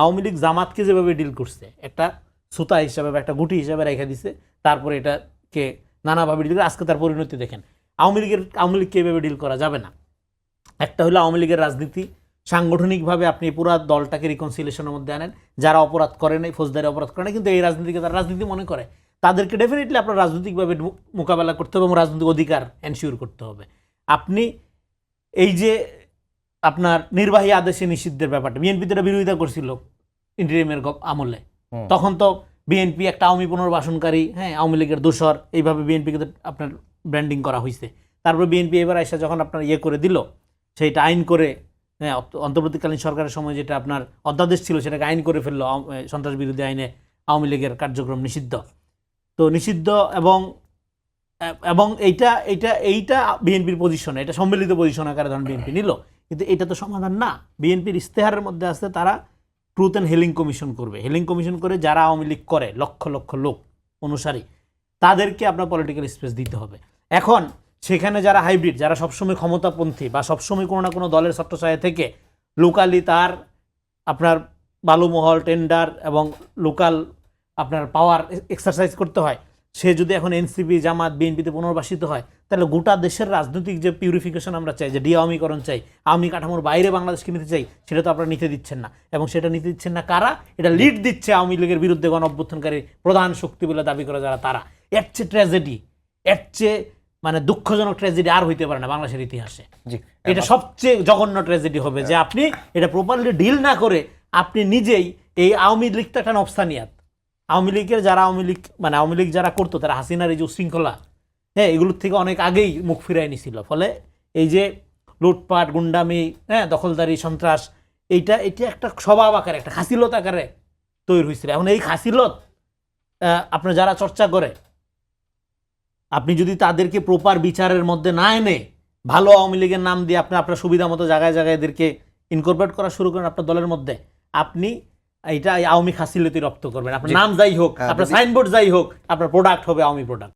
আওয়ামী লীগ জামাতকে যেভাবে ডিল করছে, একটা সুতা হিসাবে বা একটা গুটি হিসাবে রেখে দিছে, তারপরে এটাকে নানাভাবে ডিল করে আজকে তার পরিণতি দেখেন। আওয়ামী লীগকে এভাবে ডিল করা যাবে না। একটা হলো আওয়ামী লীগের রাজনীতি, সাংগঠনিকভাবে আপনি পুরো দলটাকে রিকনসিলিয়েশনের মধ্যে আনেন। যারা অপরাধ করে নাই, ফৌজদারি অপরাধ করে নাই, কিন্তু এই রাজনীতিকে তারা রাজনীতি মনে করে, তাদেরকে ডেফিনেটলি আপনার রাজনৈতিকভাবে মোকাবেলা করতে হবে এবং রাজনৈতিক অধিকার এনশিওর করতে হবে। আপনি এই যে আপনার নির্বাহী আদেশে নিষিদ্ধের ব্যাপারটা বিএনপি তো বিরোধিতা করছিল ইন্টারিমের আমলে, তখন তো বিএনপি একটা আওয়ামী পুনর্বাসনকারী, হ্যাঁ আওয়ামী লীগের দোসর, এইভাবে বিএনপিকে আপনার ব্র্যান্ডিং করা হয়েছে। তারপর বিএনপি এবার এসে যখন আপনার করে দিল, সেইটা আইন করে, হ্যাঁ অন্তর্বর্তীকালীন সরকারের সময় যেটা আপনার অধ্যাদেশ ছিল সেটাকে আইন করে ফেললো, সন্ত্রাস বিরোধী আইনে আওয়ামী লীগের কার্যক্রম নিষিদ্ধ। তো নিষিদ্ধ এবং এইটা বিএনপির পজিশন, এটা সম্মিলিত পজিশন আকারে ধরেন বিএনপি নিল, কিন্তু এটা তো সমাধান না। বিএনপির ইস্তেহারের মধ্যে আছে তারা ট্রুথ অ্যান্ড হিলিং কমিশন করবে। হিলিং কমিশন করে যারা আওয়ামী লীগ করে লক্ষ লক্ষ লোক অনুসারী, তাদেরকে আপনার পলিটিক্যাল স্পেস দিতে হবে। এখন সেখানে যারা হাইব্রিড, যারা সবসময় ক্ষমতাপন্থী বা সবসময় কোনো না কোনো দলের ছত্রছায়া থেকে লোকালি তার আপনার বালুমহল, টেন্ডার এবং লোকাল আপনার পাওয়ার এক্সারসাইজ করতে হয়, সে যদি এখন এনসিপি, জামাত, বিএনপিতে পুনর্বাসিত হয়, তাহলে গোটা দেশের রাজনৈতিক যে পিউরিফিকেশন আমরা চাই, যে ডিআওয়ামীকরণ চাই, আওয়ামী কাঠামোর বাইরে বাংলাদেশকে নিতে চাই, সেটা তো আপনারা নিতে দিচ্ছেন না। এবং সেটা নিতে দিচ্ছেন না কারা? এটা লিড দিচ্ছে আওয়ামী লীগের বিরুদ্ধে গণ অভ্যুত্থানকারী প্রধান শক্তি বলে দাবি করে যারা, তারা। এর চেয়ে ট্র্যাজেডি, এর চেয়ে মানে দুঃখজনক ট্র্যাজেডি আর হইতে পারে না বাংলাদেশের ইতিহাসে। এটা সবচেয়ে জঘন্য ট্র্যাজেডি হবে যে আপনি এটা প্রপারলি ডিল না করে আপনি নিজেই এই আওয়ামী লীগটা একটা নফসানিয়াত। আওয়ামী লীগের যারা আওয়ামী লীগ যারা করতো, তারা হাসিনার এই যে উশৃঙ্খলা, হ্যাঁ এগুলোর থেকে অনেক আগেই মুখ ফিরাই নিছিল। ফলে এই যে লুটপাট, গুন্ডামি, হ্যাঁ দখলদারি, সন্ত্রাস, এটা একটা স্বভাব আকারে, একটা খাসিলত আকারে তৈরি হয়েছিল। এখন এই খাসিলত আপনার যারা চর্চা করে, আপনি যদি তাদেরকে প্রপার বিচারের মধ্যে না এনে ভালো আওয়ামী লীগের নাম দিয়ে আপনি আপনার সুবিধা মতো জায়গায় জায়গায় এদেরকে ইনকর্পোরেট করা শুরু করেন আপনার দলের মধ্যে, আপনি এটা আওয়ামী খাসিলতি রপ্ত করবেন। আপনার নাম যাই হোক, আপনার সাইনবোর্ড যাই হোক, আপনার প্রোডাক্ট হবে আওয়ামী প্রোডাক্ট।